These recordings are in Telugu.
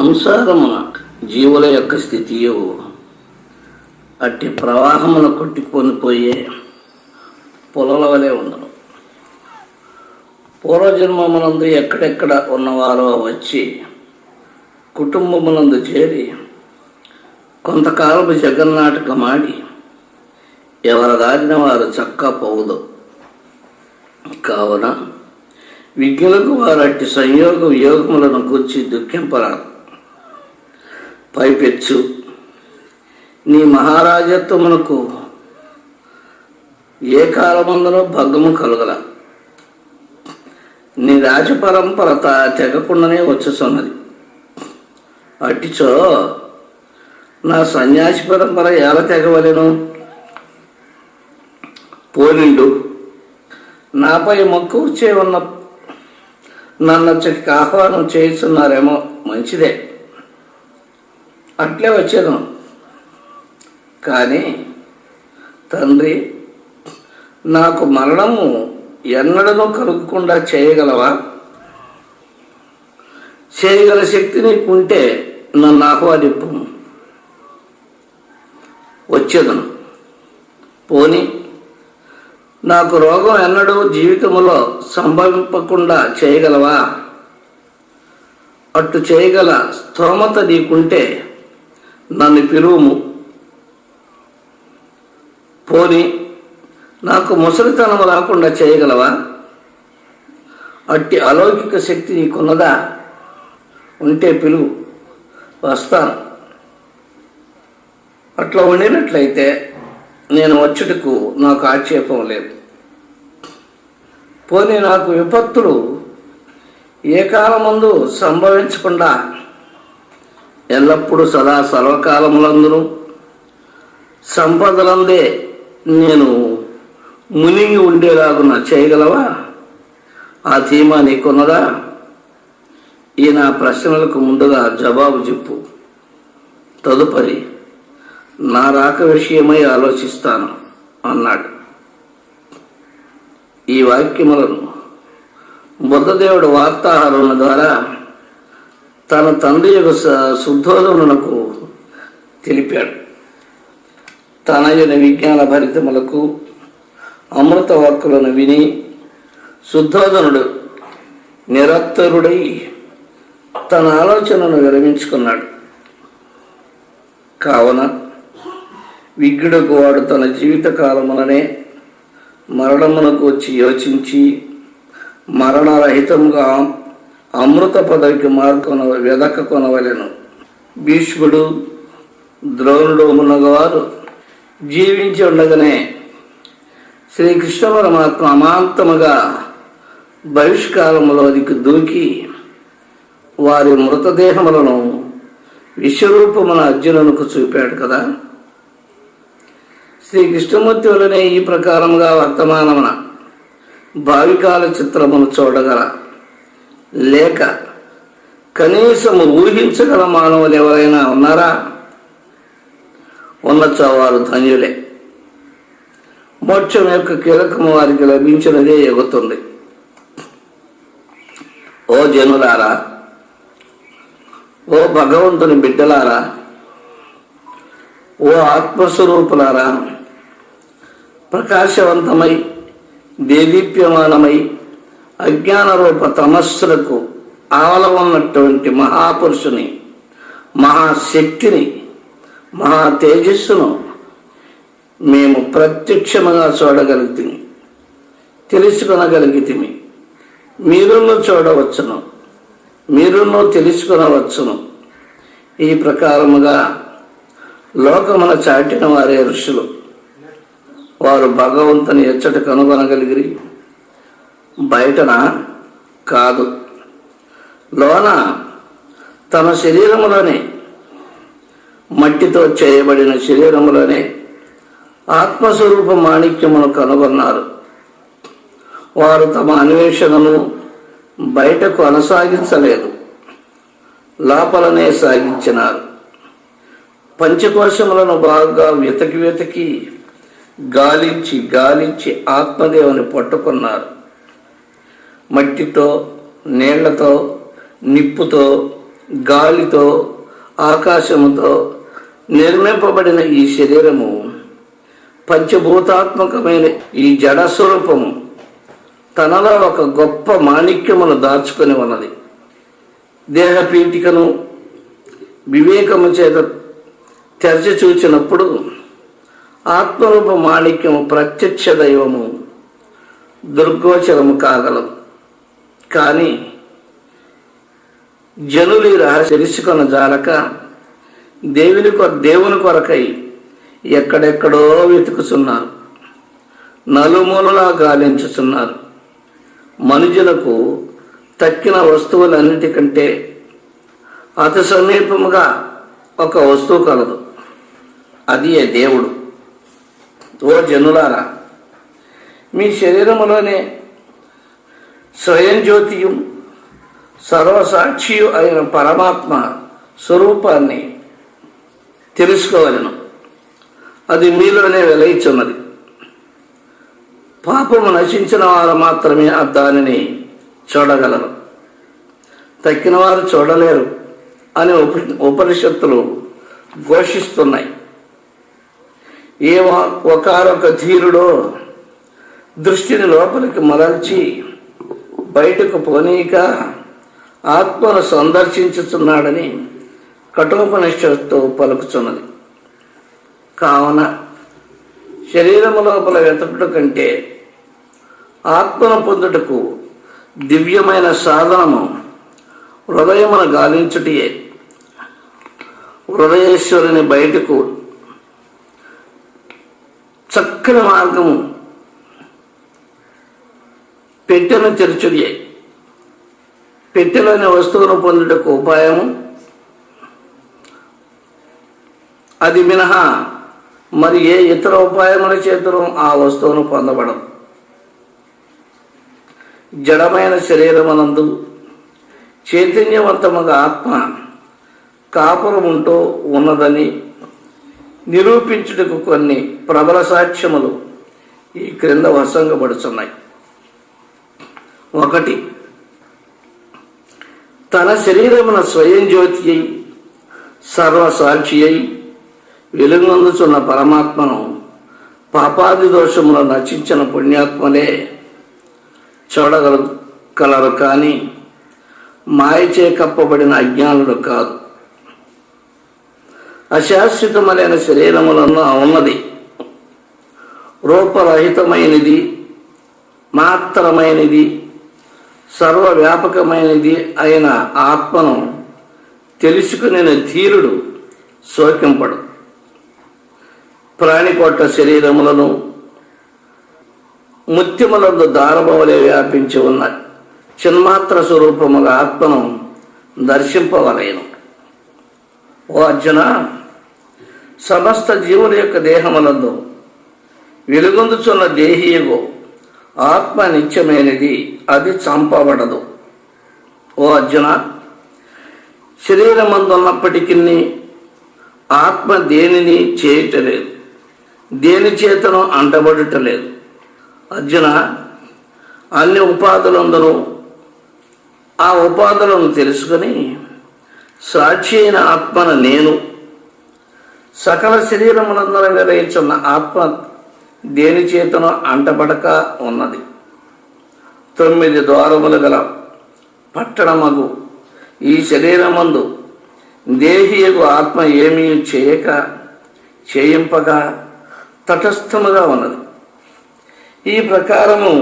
సంసారమున జీవుల యొక్క స్థితియు అట్టి ప్రవాహమున కొట్టుకొని పోయే పొలల వలె ఉండను. పూర్వజన్మమునందు ఎక్కడెక్కడ ఉన్నవారో వచ్చి కుటుంబమునందు చేరి కొంతకాలము జగన్నాటకమాడి ఎవరి దారిన వారు చక్కా పోవుదు. కావున విజ్ఞులకు వారు అట్టి సంయోగ వియోగములను గూర్చి దుఃఖింపరాదు. పైపెచ్చు నీ మహారాజత్వమునకు ఏ కాలమందునో భంగము కలుగల. నీ రాజపరంపర తెగకుండానే వచ్చుచున్నది. అట్టిచో నా సన్యాసి పరంపర ఎలా తెగవలెను? పోనిండు నాపై మక్కువచే ఉన్న నన్నచ్చటికి ఆహ్వానం చేస్తున్నారేమో, మంచిదే, అట్లే వచ్చాను. కానీ తండ్రి, నాకు మరణము ఎన్నడనూ కలుగకుండా చేయగలవా? చేయగల శక్తి నీకుంటే నన్ను ఆహ్వానింపు, వచ్చేదను. పోని నాకు రోగం ఎన్నడూ జీవితంలో సంభవింపకుండా చేయగలవా? అట్టు చేయగల స్తోమత నీకుంటే నన్ను పిలువుము. పోని నాకు ముసలితనం రాకుండా చేయగలవా? అట్టి అలౌకిక శక్తి నీకున్నదా? ఉంటే పిలువు, వస్తాను. అట్లా ఉండినట్లయితే నేను వచ్చుటకు నాకు ఆక్షేపం లేదు. పోనీ నాకు విపత్తులు ఏ కాలమందు సంభవించకుండా ఎల్లప్పుడూ సదా సర్వకాలములందును సంపదలందే నేను మునిగి ఉండేలాగున చేయగలవా? ఆ ధీమా నీకున్నదా? ఈ నా ప్రశ్నలకు ముందుగా జవాబు చెప్పు. తదుపరి నా రాక విషయమై ఆలోచిస్తాను అన్నాడు. ఈ వాక్యములను బుద్ధదేవుడు వార్తాహరుని ద్వారా తన తండ్రి యొక్క శుద్ధోదనునకు తెలిపాడు. తనయుని విజ్ఞాన భరితములకు అమృత వాక్కులను విని శుద్ధోదనుడు నిరత్తరుడై తన ఆలోచనను విరమించుకున్నాడు. కావున విజ్ఞుడకు వాడు తన జీవితకాలముననే మరణమునకు వచ్చి యోచించి మరణరహితంగా అమృత పదవికి వెదకొనవలెను. భీష్ముడు, ద్రోణుడు మున్నగవారు జీవించి ఉండగానే శ్రీకృష్ణ పరమాత్మ అమాంతముగా భవిష్కాలములోనికి దూకి వారి మృతదేహములను విశ్వరూపమున అర్జునునికి చూపాడు కదా. శ్రీ కృష్ణమూర్తి వలనే ఈ ప్రకారముగా వర్తమానమున భావికాల చిత్రమును చూడగల లేక కనీసము ఊహించగల మానవులు ఎవరైనా ఉన్నారా? ఉన్నచో వారు ధన్యులే. మోక్షం యొక్క కీలకము వారికి లభించినదే ఎగుతుంది. ఓ జనులారా, ఓ భగవంతుని బిడ్డలారా, ఓ ఆత్మస్వరూపులారా, ప్రకాశవంతమై దేదీప్యమానమై అజ్ఞాన రూప తమస్సులకు ఆవల ఉన్నటువంటి మహాపురుషుని, మహాశక్తిని, మహా తేజస్సును మేము ప్రత్యక్షముగా చూడగలిగితిమి, తెలుసుకొనగలిగితిమి. మీరును చూడవచ్చును, మీరును తెలుసుకొనవచ్చును. ఈ ప్రకారముగా లోకమున చాటిన వారే ఋషులు. వారు భగవంతుని ఎచ్చట కనుగొనగలిగిరి, బయటన కాదు. లోన తమ శరీరములోనే, మట్టితో చేయబడిన శరీరములోనే ఆత్మస్వరూప మాణిక్యమును కనుగొన్నారు. వారు తమ అన్వేషణను బయటకు కొనసాగించలేదు, లోపలనే సాగించినారు. పంచకోశములను బాగా వెతికి గాలించి ఆత్మదేవుని పట్టుకున్నారు. మట్టితో, నీళ్లతో, నిప్పుతో, గాలితో ఆకాశముతో నిర్మింపబడిన ఈ శరీరము పంచభూతాత్మకమైన ఈ జడ స్వరూపము తనలో ఒక గొప్ప మాణిక్యమును దాచుకొని ఉన్నది. దేహపీఠికను వివేకము చేత తెరచి చూచినప్పుడు ఆత్మరూప మాణిక్యము ప్రత్యక్ష దైవము దుర్గోచరము కాగలదు. కానీ జనులు ఈ రహస్యం తెలుసుకొన జాలక దేవుని కొరకై ఎక్కడెక్కడో వెతుకుతున్నారు, నలుమూలలా గాలించుతున్నారు. మనుషులకు తక్కిన వస్తువులన్నిటికంటే అతి సమీపముగా ఒక వస్తువు కలదు, అది దేవుడు. ఓ జనులారా, మీ శరీరములోనే స్వయం జ్యోతియు సర్వసాక్షియు అయిన పరమాత్మ స్వరూపాన్ని తెలుసుకోవలను. అది మీలోనే వెలయిచున్నది. పాపము నశించిన వారు మాత్రమే దానిని చూడగలరు, తక్కిన వారు చూడలేరు అని ఉపనిషత్తులు ఘోషిస్తున్నాయి. ఏ ఒకనొక ధీరుడో దృష్టిని లోపలికి మరల్చి బయటకు పోనీక ఆత్మను సందర్శించుతున్నాడని కఠోపనిషత్తు పలుకుతున్నది. కావున శరీరము లోపల వెతకుట కంటే ఆత్మను పొందుటకు దివ్యమైన సాధనము హృదయమును గాలించుటయే. హృదయేశ్వరుని బయటకు చక్కని మార్గము పెట్టెను తెరచుడియే. పెట్టెలోని వస్తువును పొందుటకు ఉపాయము అది మినహా మరి ఏ ఇతర ఉపాయముల చేతులు ఆ వస్తువును పొందబడదు. జడమైన శరీరమునందు చైతన్యవంతముగా ఆత్మ కాపురముంటూ ఉన్నదని నిరూపించుటకు కొన్ని ప్రబల సాక్ష్యములు ఈ క్రింద వసంగబడుచున్నాయి. 1, తన శరీరమున స్వయం జ్యోతి అయి సర్వసాక్షి అయి వెలుగొందుచున్న పరమాత్మను పాపాది దోషములు నశించిన పుణ్యాత్మలే చూడగలరు, కానీ మాయచే కప్పబడిన అజ్ఞానులు కాదు. అశాశ్వతమైన శరీరములను ఉన్నది రూపరహితమైనది, మాత్రమైనది, సర్వవ్యాపకమైనది అయిన ఆత్మను తెలుసుకునే ధీరుడు శోకింపడు. ప్రాణికోట్ల శరీరములను ముత్యములందు దారబవలే వ్యాపించి ఉన్న చిన్మాత్ర స్వరూపముగా ఆత్మను దర్శింపవలేను. ఓ అర్జున, సమస్త జీవుల యొక్క దేహములందు వెలుగొందుచున్న దేహీయగు ఆత్మ నిత్యమైనది, అది చంపబడదు. ఓ అర్జున, శరీరమందున్నప్పటికీ ఆత్మ దేనిని చేయటలేదు, దేని చేతను అంటబడుటలేదు. అర్జున, అన్ని ఉపాధులందరూ ఆ ఉపాధులను తెలుసుకొని సాక్షి అయిన ఆత్మను నేను, సకల శరీరములందరూ వెలయించున్న ఆత్మ దేని చేతను అంటబడక ఉన్నది. 9 ద్వారములు గల పట్టణమగు ఈ శరీరమందు దేహియగు ఆత్మ ఏమీ చేయింపగా తటస్థముగా ఉన్నది. ఈ ప్రకారము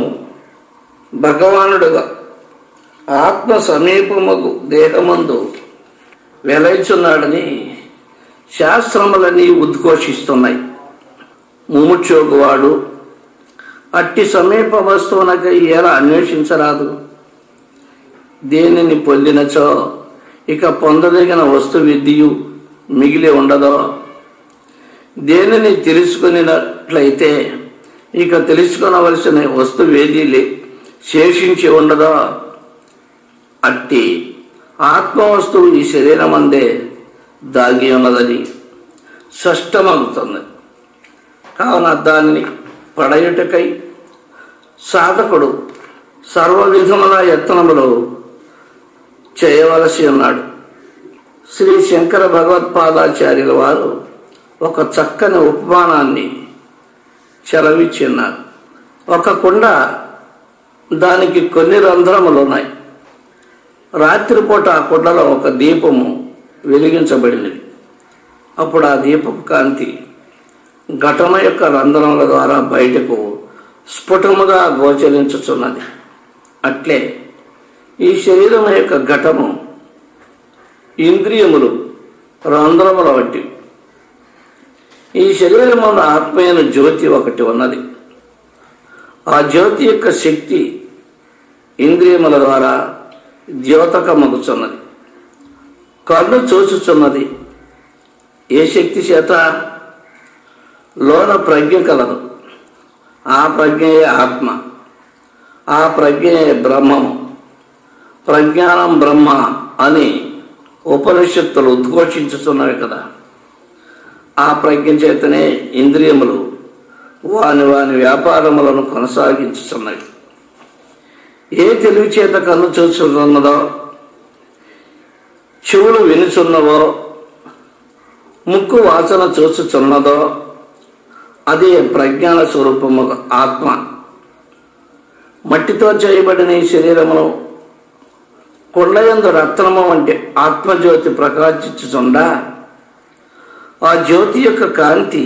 భగవానుడుగా ఆత్మ సమీపముగు దేహమందు వెలయిచున్నాడని శాస్త్రములన్నీ ఉద్ఘోషిస్తున్నాయి. ముముక్షోగువాడు అట్టి సమీప వస్తువునకై ఎలా అన్వేషించరాదు? దేనిని పొందినచో ఇక పొందదగిన వస్తు విద్యయు మిగిలి ఉండదో, దేనిని తెలుసుకున్నట్లయితే ఇక తెలుసుకొనవలసిన వస్తువేదీ శేషించి ఉండదో, అట్టి ఆత్మవస్తువు ఈ శరీరమందే దాగి ఉన్నదని స్పష్టమవుతుంది. కావున దానిని పడయుటకై సాధకుడు సర్వ విధముల యత్నములు చేయవలసి ఉన్నాడు. శ్రీ శంకర భగవత్పాదాచార్యుల వారు ఒక చక్కని ఉపమానాన్ని చెలవిచ్చిన్నారు. ఒక కుండ, దానికి కొన్ని రంధ్రములు ఉన్నాయి. రాత్రిపూట ఆ కుండలో ఒక దీపము వెలిగించబడింది. అప్పుడు ఆ దీపపు కాంతి ఘటన యొక్క రంధ్రముల ద్వారా బయటకు స్ఫుటముగా గోచరించుచున్నది. అట్లే ఈ శరీరం యొక్క ఘటము ఇంద్రియములు రంధ్రముల వంటి. ఈ శరీరమున ఆత్మీయ జ్యోతి ఒకటి ఉన్నది. ఆ జ్యోతి యొక్క శక్తి ఇంద్రియముల ద్వారా ద్యోతకమగుచున్నది. కన్ను చూచుచున్నది. ఏ శక్తి చేత? లోన ప్రజ్ఞ కలదు. ఆ ప్రజ్ఞయే ఆత్మ, ఆ ప్రజ్ఞయే బ్రహ్మము. ప్రజ్ఞానం బ్రహ్మ అని ఉపనిషత్తులు ఉద్ఘోషించుతున్నవి కదా. ఆ ప్రజ్ఞ చేతనే ఇంద్రియములు వాని వ్యాపారములను కొనసాగించుతున్నవి. ఏ తెలివి చేత కన్ను చూచుతున్నదో, చెవులు వినుచున్నవో, ముక్కు వాసన చూచుచున్నదో అదే ప్రజ్ఞాన స్వరూపము ఆత్మ. మట్టితో చేయబడిన ఈ శరీరమును కొండయందు రత్నము వంటి ఆత్మజ్యోతి ప్రకాశించుచుండా ఆ జ్యోతి యొక్క కాంతి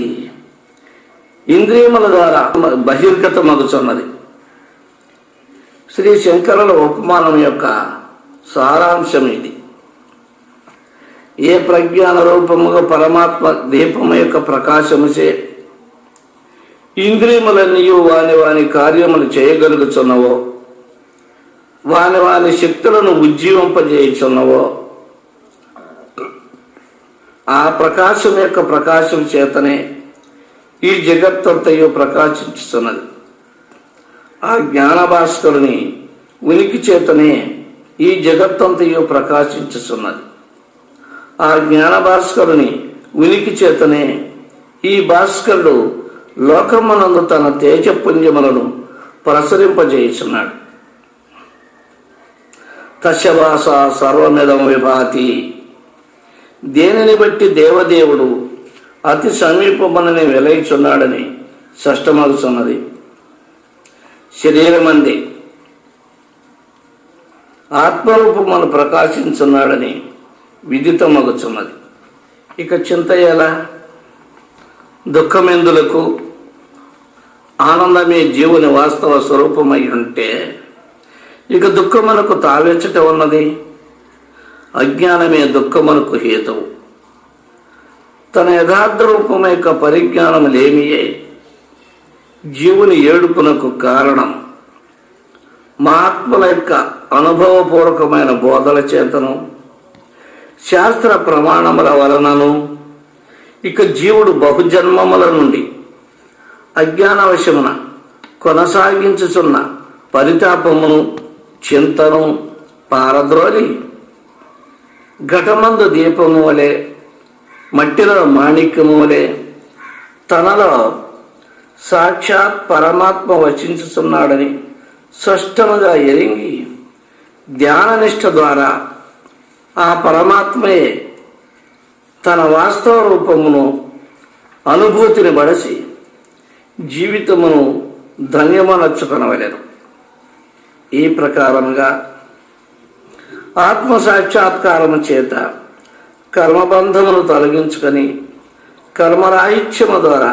ఇంద్రియముల ద్వారా బహిర్గతమగుచున్నది. శ్రీ శంకరుల ఉపమానం యొక్క సారాంశం ఇది. ఏ ప్రజ్ఞాన రూపముగా పరమాత్మ దీపము యొక్క ప్రకాశముచే ఇంద్రియములన్నీ వాని కార్యములు చేయగలుగుచున్నవో, వాని శక్తులను ఉజ్జీవింపజేయుచున్నవో, ఆ ప్రకాశం యొక్క ప్రకాశం చేతనే ఈ జగత్తంతయు ప్రకాశించుతున్నది. ఆ జ్ఞానభాస్కరుని ఉనికి చేతనే ఈ జగత్తంతయు ప్రకాశించుతున్నది. ఆ జ్ఞానభాస్కరుని ఉనికి చేతనే ఈ భాస్కరుడు లోకమునందు తన తేజపుంజములను ప్రసరింపజేయుచున్నాడు. తస్యభాష సర్వమిదం విభాతి. దేనిని బట్టి దేవదేవుడు అతి సమీపమునని వెలయిచున్నాడని స్పష్టమగుతున్నది. శరీరమంది ఆత్మరూపమును ప్రకాశించున్నాడని విదితమగుచున్నది. ఇక చింత ఎలా? దుఃఖమెందులకు? ఆనందమే జీవుని వాస్తవ స్వరూపమై ఉంటే ఇక దుఃఖమునకు తావెచ్చట ఉన్నది. అజ్ఞానమే దుఃఖమునకు హేతువు. తన యథార్థ రూపం యొక్క పరిజ్ఞానములేమియే జీవుని ఏడుపునకు కారణం. మహాత్ముల యొక్క అనుభవపూర్వకమైన బోధల చేతను, శాస్త్ర ప్రమాణముల వలనను ఇక జీవుడు బహుజన్మముల నుండి అజ్ఞానవశమున కొనసాగించుచున్న పరితాపమును, చింతను పారద్రోలి ఘటమందు దీపము వలె, మట్టిలో మాణిక్యము వలె తనలో సాక్షాత్ పరమాత్మ వచించుచున్నాడని స్పష్టముగా ఎరింగి ధ్యాననిష్ట ద్వారా ఆ పరమాత్మయే తన వాస్తవ రూపమును అనుభూతిని బడసి జీవితమును ధన్యమనర్చుకొనవలెను. ఈ ప్రకారముగా ఆత్మ సాక్షాత్కారము చేత కర్మబంధమును తొలగించుకొని కర్మరాహిత్యము ద్వారా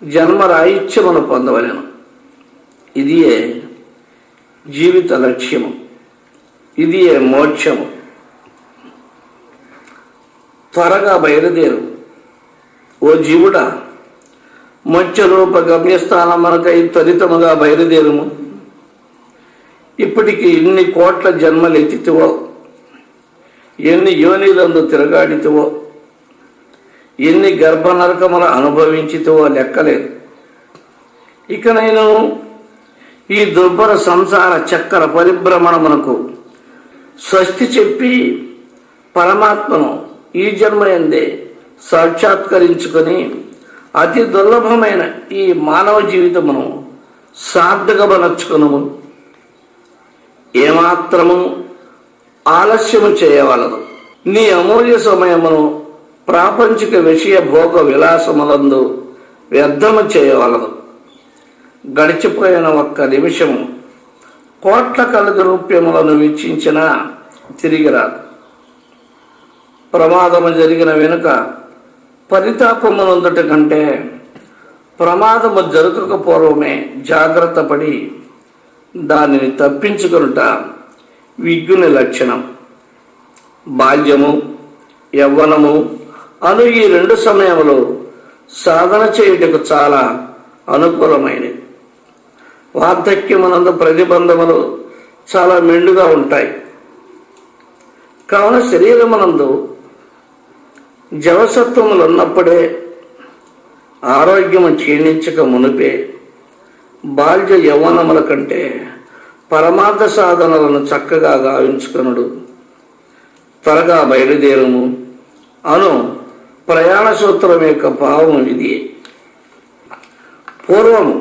జన్మరాహిత్యమును పొందవలెను. ఇదియే జీవిత లక్ష్యము, ఇదియే మోక్షము. త్వరగా బయలుదేరు ఓ జీవుడా, మోక్షరూప గమ్యస్థానమునకై త్వరితముగా బయలుదేరుము. ఇప్పటికి ఎన్ని కోట్ల జన్మలు ఎత్తితివో, ఎన్ని యోనిలందు తిరగాడితివో, ఎన్ని గర్భనరకములు అనుభవించితివో లెక్కలేదు. ఇక నేను ఈ దుర్భర సంసార చక్ర పరిభ్రమణమునకు స్వస్తి చెప్పి పరమాత్మను ఈ జన్మయందే సాక్షాత్కరించుకొని అతి దుర్లభమైన ఈ మానవ జీవితమును సార్థకమనర్చుకును. ఏమాత్రము ఆలస్యము చేయవలదు. నీ అమూల్య సమయమును ప్రాపంచిక విషయ భోగ విలాసములందు వ్యర్థము చేయవలదు. గడిచిపోయిన ఒక్క నిమిషము కోట్ల కలదు రూప్యములను వీక్షించినా తిరిగి రాదు. ప్రమాదము జరిగిన వెనుక పరితాపమునందుట కంటే ప్రమాదము జరగక పూర్వమే జాగ్రత్త పడి దానిని తప్పించుకొనుట విజ్ఞుని లక్షణం. బాల్యము, యవ్వనము అను ఈ రెండు సమయములు సాధన చేయుటకు చాలా అనుకూలమైనవి. వార్ధక్యమునందు ప్రతిబంధములు చాలా మెండుగా ఉంటాయి. కావున శరీరమునందు జవసత్వములు ఉన్నప్పుడే ఆరోగ్యము క్షీణించక మునిపే బాల్య యవ్వనముల కంటే పరమార్థ సాధనలను చక్కగా గావించుకొనుడు త్వరగా బయలుదేరుము అను ప్రయాణ సూత్రం యొక్క భావం ఇది. పూర్వము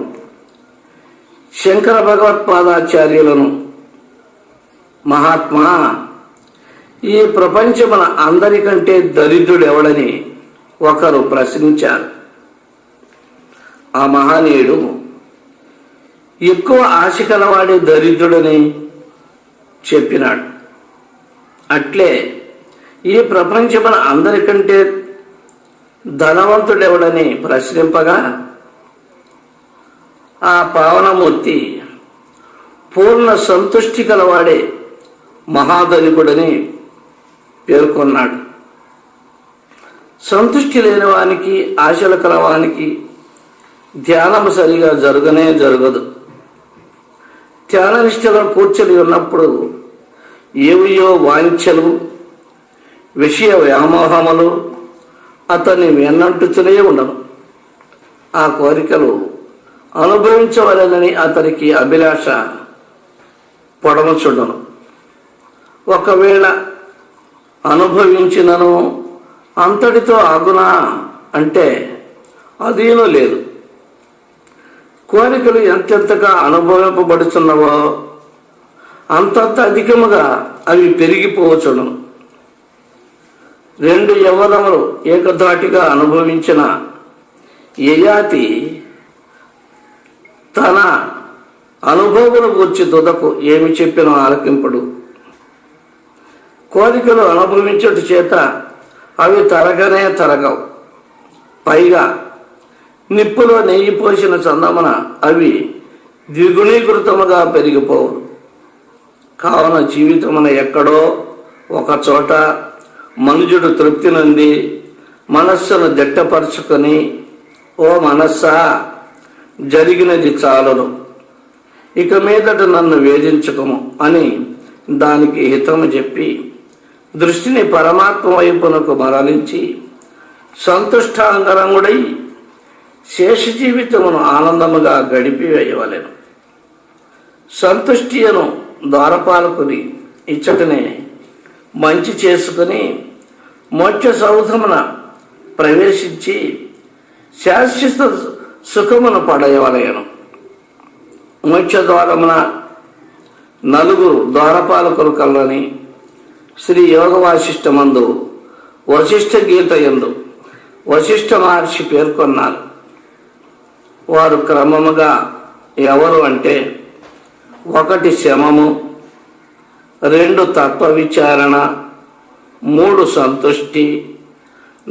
శంకర భగవత్పాదాచార్యులను, మహాత్మా, ఈ ప్రపంచమున అందరికంటే దరిద్రుడెవడని ఒకరు ప్రశ్నించారు. ఆ మహనీయుడు ఎక్కువ ఆశ కలవాడే దరిద్రుడని చెప్పినాడు. అట్లే ఈ ప్రపంచమున అందరికంటే ధనవంతుడెవడని ప్రశ్నింపగా ఆ పావనమూర్తి పూర్ణ సంతుష్టి కలవాడే మహాధనికుడని పేర్కొన్నాడు. సంతుష్టి లేని వానికి, ఆశలు కలవానికి ధ్యానము సరిగా జరగదు. ధ్యాననిష్టలో కూర్చొని ఉన్నప్పుడు ఏవియో వాంఛలు, విషయ వ్యామోహములు అతన్ని వెన్నంటుతూనే ఉండను. ఆ కోరికలు అనుభవించవలనని అతనికి అభిలాష పొడమచుండను. ఒకవేళ అనుభవించినను అంతటితో ఆగునా అంటే అదేనూ లేదు. కోరికలు ఎంతెంతగా అనుభవింపబడుతున్నవో అంతంత అధికముగా అవి పెరిగిపోవచ్చును. రెండు యవ్వనములు ఏకధాటిగా అనుభవించిన యయాతి తన అనుభవమును గూర్చి తుదకు ఏమి చెప్పినో ఆలకింపుడు. కోరికలు అనుభవించుట చేత అవి తరగనే తరగవు. పైగా నిప్పులో నెయ్యి పోసిన చందమున అవి ద్విగుణీకృతముగా పెరిగిపోవు. కావున జీవితమున ఎక్కడో ఒక చోట మనుజుడు తృప్తి నుండి మనస్సును దిట్టపరుచుకొని, ఓ మనస్సా, జరిగినది చాలును, ఇక మీదట నన్ను వేధించకము అని దానికి హితము చెప్పి దృష్టిని పరమాత్మ వైపునకు మరలించి సంతుష్టాంగరంగుడై శేష జీవితమును ఆనందముగా గడిపివేయవలెను. సంతుష్టియను ద్వారపాలకుని ఇచ్చటనే మంచి చేసుకుని మోక్ష సౌధమున ప్రవేశించి శాశ్వత సుఖమును పడయవలయను. మోక్ష ద్వారమున నలుగురు ద్వారపాలకులు కలని శ్రీ యోగ వాసిష్టమందు వశిష్ఠ గీత యందు వశిష్ఠ మహర్షి పేర్కొన్నారు. వారు క్రమముగా ఎవరు అంటే 1 శమము, 2 తత్వ విచారణ, 3 సంతుష్టి,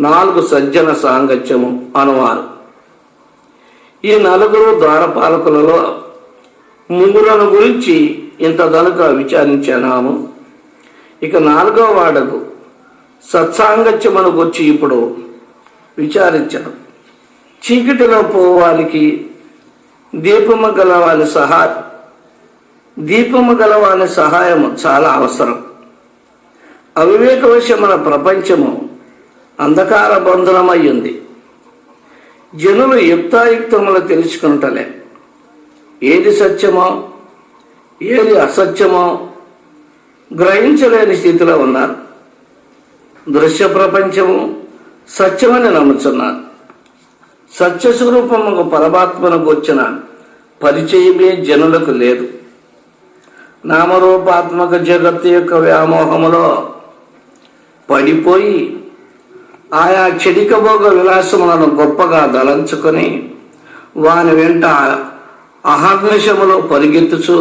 4 సజ్జన సాంగత్యము అనువారు. ఈ నలుగురు ద్వారపాలకులలో ముగ్గురును గురించి ఇంత దనుక విచారించాము. ఇక 4వ వాడకు సత్సాంగత్యమును గురించి ఇప్పుడు విచారించను. చీకటిలో పోవానికి దీపము గలవాని సహాయము చాలా అవసరం. అవివేకవశమున ప్రపంచము అంధకార బంధనమయ్యింది. జనులు యుక్తాయుక్తములు తెలుసుకున్నటలే ఏది సత్యమో ఏది అసత్యమో గ్రహించలేని స్థితిలో ఉన్నారు. దృశ్య ప్రపంచము సత్యమని నమ్ముచున్నారు. సత్యస్వరూపముకు పరమాత్మను గూర్చిన పరిచయమే జనులకు లేదు. నామరూపాత్మక జగత్తు యొక్క వ్యామోహములో పడిపోయి ఆయా క్షణికభోగ విలాసములను గొప్పగా దలంచుకొని వాని వెంట అహర్నిశములో పరిగెత్తుచు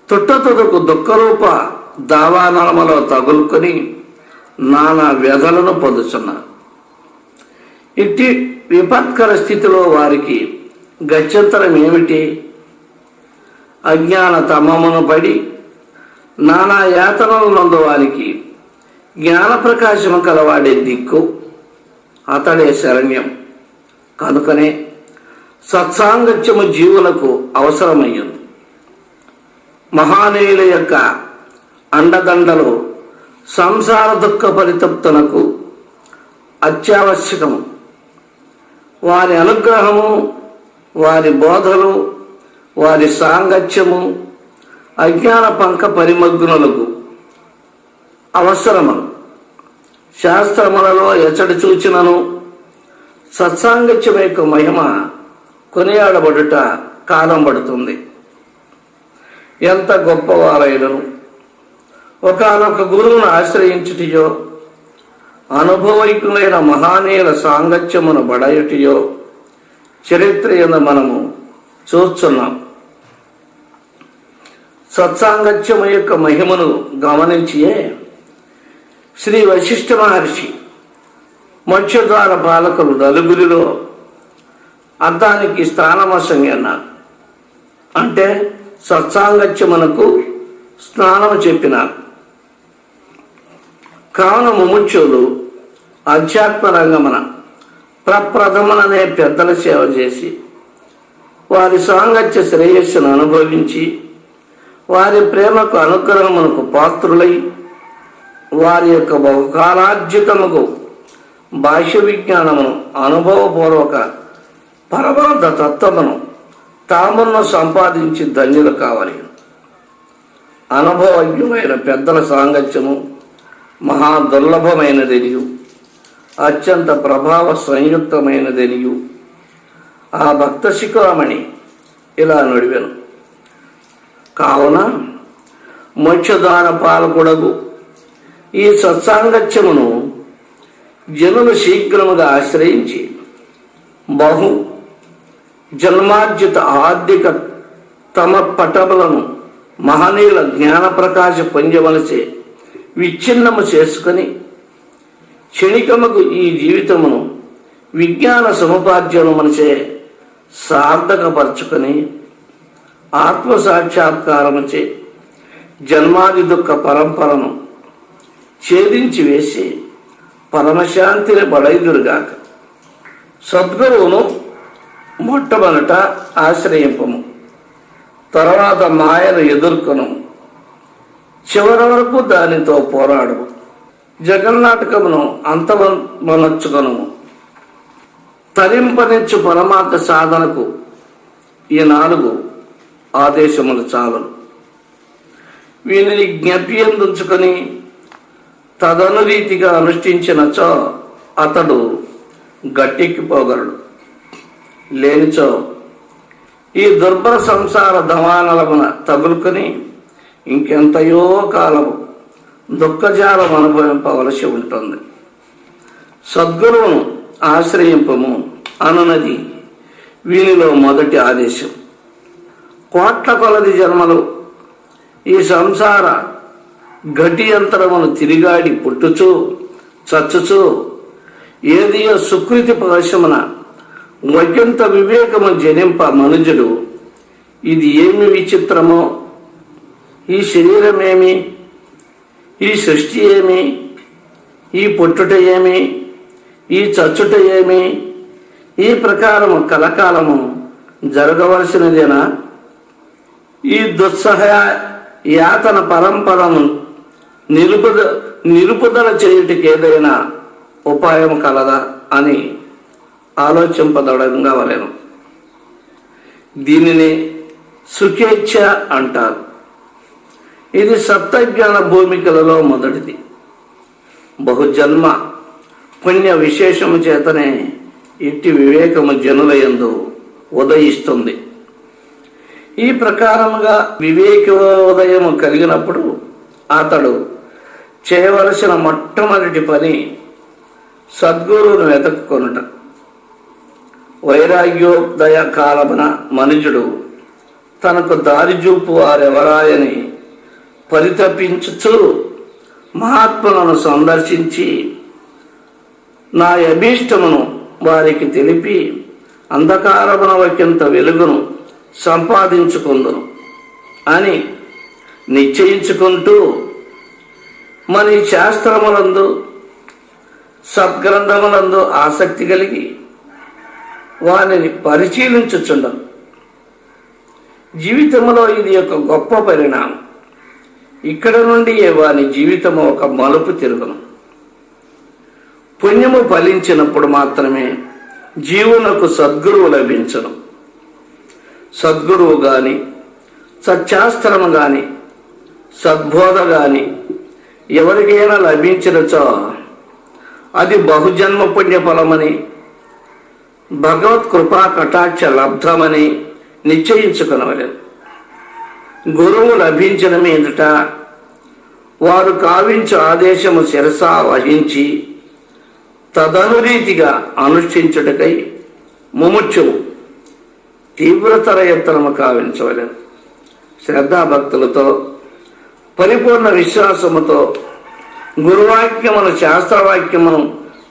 తుట్టతుదకు దుఃఖరూప దావానలములో తగులుకొని నానా వ్యధలను పొందుతున్నారు. ఇట్టి విపత్కర స్థితిలో వారికి గత్యంతరం ఏమిటి? అజ్ఞాన తమమును పడి నానా యాతనలు నందు వారికి జ్ఞాన ప్రకాశము కలవాడే దిక్కు, అతడే శరణ్యం. కనుకనే సత్సాంగత్యము జీవులకు అవసరమయ్యింది. మహానీయుల యొక్క అండదండలు సంసార దుఃఖ పరితప్తునకు అత్యావశ్యకము. వారి అనుగ్రహము, వారి బోధలు, వారి సాంగత్యము అజ్ఞాన పంక పరిమగ్నులకు అవసరము. శాస్త్రములలో ఎచ్చడి చూచినను సత్సాంగత్యం యొక్క మహిమ కొనియాడబడుట కాలం పడుతుంది. ఎంత గొప్పవారైనను ఒకానొక గురువును ఆశ్రయించుటయో, అనుభవైకులైన మహానీయుల సాంగత్యమును బడయుటయో చరిత్ర యందు మనము చూస్తున్నాం. సత్సాంగత్యము యొక్క మహిమను గమనించియే శ్రీ వశిష్ఠ మహర్షి మోక్షద్వార పాలకులు నలుగురిలో అర్థానికి స్థానమసంగి అన్నారు. అంటే సత్సాంగత్యమునకు స్నానము చెప్పినారు. కావున ముముక్షులు అధ్యాత్మ రంగమున ప్రప్రథమననే పెద్దల సేవ చేసి వారి సాంగత్య శ్రేయస్సును అనుభవించి వారి ప్రేమకు అనుగ్రహమునకు పాత్రులై వారి యొక్క బహుకాలార్జితముకు భాష్య విజ్ఞానమును అనుభవపూర్వక పరమార్థ తత్వమును తామును సంపాదించి ధన్యులు కావాలి. అనుభవజ్ఞమైన పెద్దల సాంగత్యము మహా దుర్లభమైనదనియు అత్యంత ప్రభావ సంయుక్తమైనదనియు ఆ భక్త శిఖామణి ఇలా నుడివెను. కావున మోక్షదాన పాలకుడగు ఈ సత్సాంగత్యమును జనులు శీఘ్రముగా ఆశ్రయించి బహు జన్మార్జిత ఆర్థిక తమ పటములను మహనీయుల జ్ఞాన ప్రకాశ పొందవలసే విచ్ఛిన్నము చేసుకుని క్షణికముకు ఈ జీవితమును విజ్ఞాన సముపార్జనమునచే సార్థకపరచుకొని ఆత్మసాక్షాత్కారముచే జన్మాది దుఃఖ పరంపరను ఛేదించి వేసి పరమశాంతిని బడైదురుగాక. సద్గురువును మొట్టమొదట ఆశ్రయింపము, తర్వాత మాయను ఎదుర్కొను, చివరి వరకు దానితో పోరాడము. జగన్నాటకమును అంతమనొచ్చుకొను. తరింపనిచ్చు పరమాత్మ సాధనకు ఈ 4 ఆదేశములు చాలు. వీనిని జ్ఞప్యందుంచుకొని తదనురీతిగా అనుష్ఠించినచో అతడు గట్టెక్కిపోగలడు. లేనిచో ఈ దుర్భర సంసార ధమానలమున తగులుకొని ఇంకెంతయో కాలము దుఃఖజాలం అనుభవింపవలసి ఉంటుంది. సద్గురువును ఆశ్రయింపము అనున్నది వీనిలో మొదటి ఆదేశం. కోట్ల కొలది జన్మలు ఈ సంసార ఘటి యంత్రమును తిరిగాడి పుట్టుచు చచ్చుచు ఏదియో సుకృతి పవశమున వగ్యంత వివేకము జనింప మనుజుడు ఇది ఏమి విచిత్రమో, ఈ శరీరమేమి, ఈ సృష్టి ఏమి, ఈ పుట్టుట ఏమి, ఈ చచ్చుట ఏమి, ఈ ప్రకారము కలకాలము జరగవలసినదేనా? ఈ దుస్సహ యాతన పరంపరము నిలుపుదల చేయుటికి ఏదైనా ఉపాయం కలదా అని ఆలోచింపదడంగా వలెను. దీనిని సుఖేచ్ఛ అంటారు. ఇది సప్తజ్ఞాన భూమికలలో మొదటిది. బహుజన్మ పుణ్య విశేషము చేతనే ఇట్టి వివేకము జనులయందు ఉదయిస్తుంది. ఈ ప్రకారముగా వివేకోదయము కలిగినప్పుడు అతడు చేయవలసిన మొట్టమొదటి పని సద్గురువును వెతుక్కొనుట. వైరాగ్యోదయ కాలమున మనుజుడు తనకు దారి చూపు వారెవరాయని పరితపించుచు మహాత్ములను సందర్శించి నా అభీష్టమును వారికి తెలిపి అంధకారమున ఒకంత వెలుగును సంపాదించుకుందును అని నిశ్చయించుకుంటూ మన శాస్త్రములందు సద్గ్రంథములందు ఆసక్తి కలిగి వారిని పరిశీలించుచుండను. జీవితంలో ఇది ఒక గొప్ప పరిణామం. ఇక్కడ నుండి వాని జీవితము ఒక మలుపు తిరుగును. పుణ్యము ఫలించినప్పుడు మాత్రమే జీవునకు సద్గురువు లభించును. సద్గురువు గాని, సత్శాస్త్రము గాని, సద్బోధ గాని ఎవరికైనా లభించినచో అది బహుజన్మ పుణ్య ఫలమని, భగవత్ కృపా కటాక్ష లబ్ధమని నిశ్చయించుకునవలెను. గురువు లభించిన మీదట వారు కావించు ఆదేశము శిరసా వహించి తదనురీతిగా అనుష్ఠించుటకై ముముక్షువు తీవ్రతర యత్నము కావించవలెను. శ్రద్ధాభక్తులతో పరిపూర్ణ విశ్వాసముతో గురువాక్యమును శాస్త్రవాక్యమును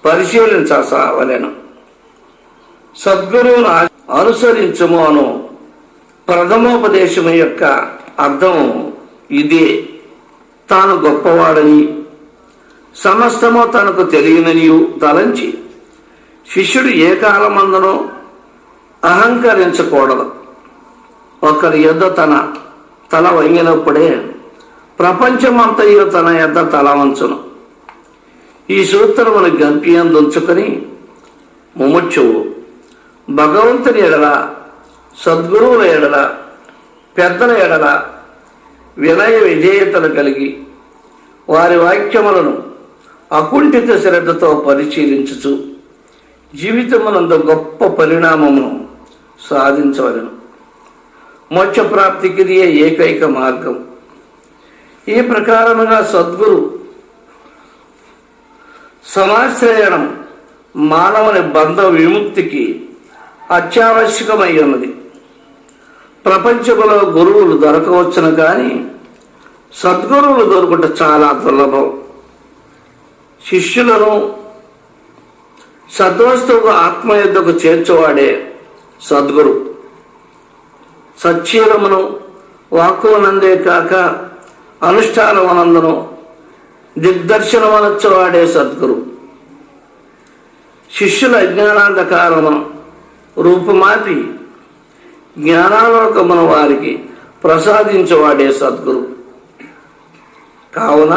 పరిశీలించవలెను. సద్గురువును అనుసరించుము అను ప్రథమోపదేశము యొక్క అర్థము ఇదే. తాను గొప్పవాడని, సమస్తము తనకు తెలియననియు తలంచి శిష్యుడు ఏ కాలమందునో అహంకరించకూడదు. ఒకరి యొద్ద తన తల వంగినప్పుడే ప్రపంచమంతయు తన యొద్ద తల వంచును. ఈ సూత్రమును గంపియందుంచుకొని ముముక్షువు భగవంతుని ఎడల, సద్గురువుల ఎడల, పెద్దల ఎడల వినయ విధేయతలు కలిగి వారి వాక్యములను అకుంఠిత శ్రద్ధతో పరిశీలించుచు జీవితమునందు గొప్ప పరిణామమును సాధించవలెను. మోక్ష ప్రాప్తికి ఏకైక మార్గం. ఈ ప్రకారముగా సద్గురు సమాశ్రయణం మానవుని బంధ విముక్తికి అత్యావశ్యకమై ఉన్నది. ప్రపంచంలో గురువులు దొరకవచ్చును కానీ సద్గురువులు దొరకట చాలా దుర్లభం. శిష్యులను సద్వస్తువుకు ఆత్మయుద్ధకు చేర్చువాడే సద్గురు. సచ్చీలమును వాక్కునందే కాక అనుష్ఠానమనందును దిగ్దర్శనమనొచ్చవాడే సద్గురు. శిష్యుల అజ్ఞానాంధకారమును రూపుమాపి జ్ఞానాలోకమును వారికి ప్రసాదించేవాడే సద్గురు. కావున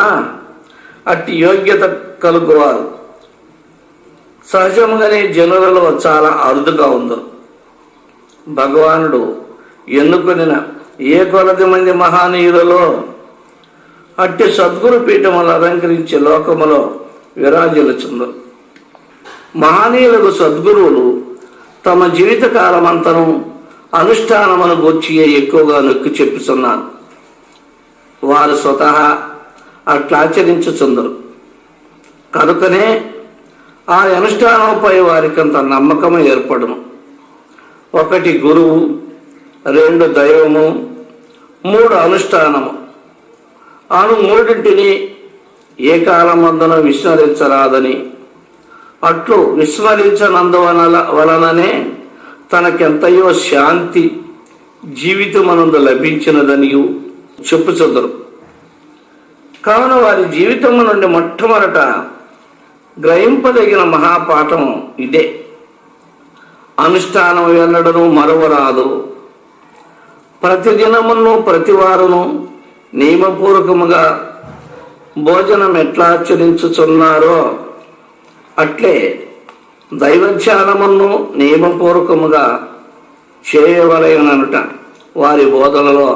అట్టి యోగ్యత కలుగువారు సహజంగానే జనులలో చాలా అరుదుగా ఉందరు. భగవానుడు ఎన్నుకొనిన ఏ కొలది మంది మహానీయులలో అట్టి సద్గురు పీఠములు అలంకరించే లోకములో విరాజిల్లుచుందరు. మహనీయులకు సద్గురువులు తమ జీవిత కాలమంతను అనుష్ఠానమును గూర్చి ఎక్కువగా నొక్కి చెప్పుచున్నారు. వారు స్వతహా అట్లా ఆచరించుచుందరు కనుకనే ఆ అనుష్ఠానంపై వారికంత నమ్మకము ఏర్పడును. 1 గురువు, 2 దైవము, 3 అనుష్ఠానము అను మూడింటిని ఏ కాలమందున విస్మరించరాదని, అట్లు విస్మరించనందువలననే తనకెంతయో శాంతి జీవితమనందు లభించినదనియు చెప్పుచుందరు. కావున వారి జీవితము నుండి మొట్టమొదట గ్రహింపదగిన మహాపాఠము ఇదే. అనుష్ఠానం ఎన్నడను మరువరాదు. ప్రతిదినమును ప్రతివారును నియమపూర్వకముగా భోజనం ఎట్లా ఆచరించుచున్నారో అట్లే దైవధ్యానమును నియమపూర్వకముగా చేయవలెననుట వారి బోధనలో